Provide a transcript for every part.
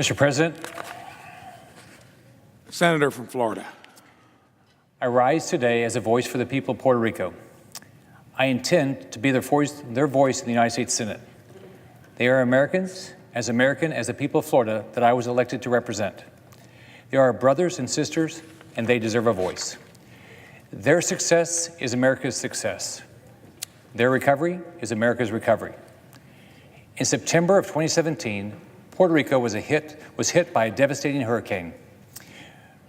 Mr. President, Senator from Florida. I rise today as a voice for the people of Puerto Rico. I intend to be their voice in the United States Senate. They are Americans as the people of Florida that I was elected to represent. They are our brothers and sisters, and they deserve a voice. Their success is America's success. Their recovery is America's recovery. In September of 2017, Puerto Rico was hit by a devastating hurricane.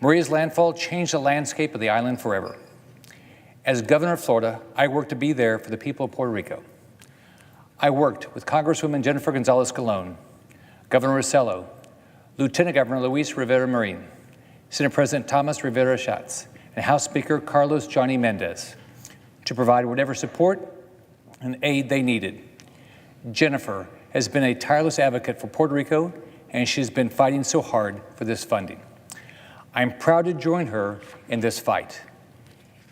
Maria's landfall changed the landscape of the island forever. As governor of Florida, I worked to be there for the people of Puerto Rico. I worked with Congresswoman Jennifer Gonzalez Colon, Governor Rossello, Lieutenant Governor Luis Rivera Marin, Senate President Thomas Rivera Schatz, and House Speaker Carlos Johnny Mendez to provide whatever support and aid they needed. Jennifer has been a tireless advocate for Puerto Rico, and she's been fighting so hard for this funding. I'm proud to join her in this fight.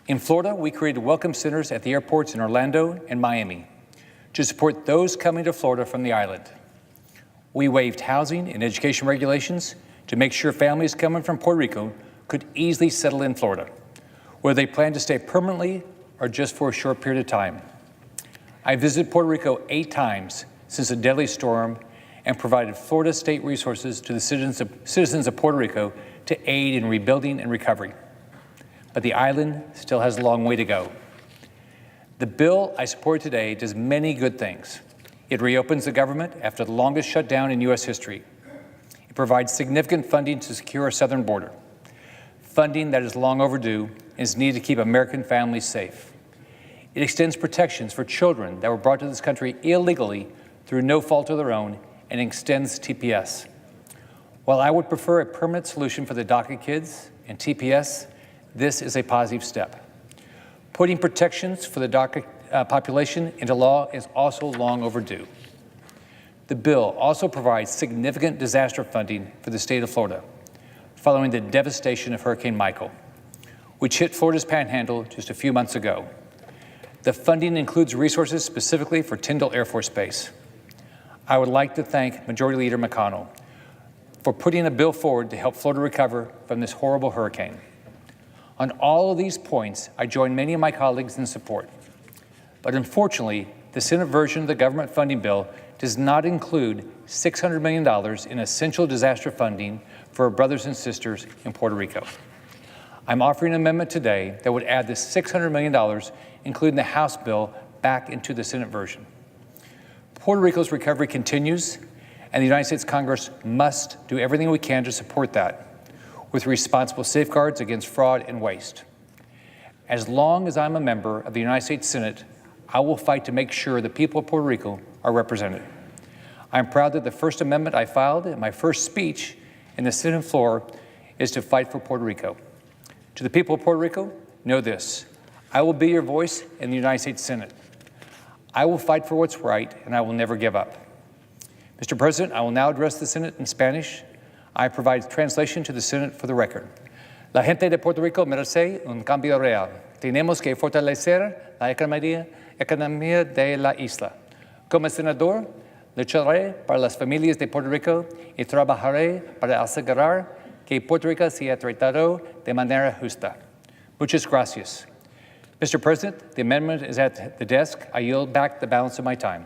In Florida, we created welcome centers at the airports in Orlando and Miami to support those coming to Florida from the island. We waived housing and education regulations to make sure families coming from Puerto Rico could easily settle in Florida, whether they plan to stay permanently or just for a short period of time. I visited Puerto Rico 8 times since the deadly storm and provided Florida state resources to the citizens of Puerto Rico to aid in rebuilding and recovery. But the island still has a long way to go. The bill I support today does many good things. It reopens the government after the longest shutdown in U.S. history. It provides significant funding to secure our southern border, funding that is long overdue and is needed to keep American families safe. It extends protections for children that were brought to this country illegally through no fault of their own and extends TPS. While I would prefer a permanent solution for the DACA kids and TPS, this is a positive step. Putting protections for the DACA population into law is also long overdue. The bill also provides significant disaster funding for the state of Florida, following the devastation of Hurricane Michael, which hit Florida's panhandle just a few months ago. The funding includes resources specifically for Tyndall Air Force Base. I would like to thank Majority Leader McConnell for putting a bill forward to help Florida recover from this horrible hurricane. On all of these points, I join many of my colleagues in support. But unfortunately, the Senate version of the government funding bill does not include $600 million in essential disaster funding for our brothers and sisters in Puerto Rico. I'm offering an amendment today that would add this $600 million, including the House bill, back into the Senate version. Puerto Rico's recovery continues, and the United States Congress must do everything we can to support that, with responsible safeguards against fraud and waste. As long as I'm a member of the United States Senate, I will fight to make sure the people of Puerto Rico are represented. I'm proud that the first amendment I filed in my first speech in the Senate floor is to fight for Puerto Rico. To the people of Puerto Rico, know this: I will be your voice in the United States Senate. I will fight for what's right, and I will never give up. Mr. President, I will now address the Senate in Spanish. I provide translation to the Senate for the record. La gente de Puerto Rico merece un cambio real. Tenemos que fortalecer la economía de la isla. Como senador, lucharé para las familias de Puerto Rico y trabajaré para asegurar que Puerto Rico sea tratado de manera justa. Muchas gracias. Mr. President, the amendment is at the desk. I yield back the balance of my time.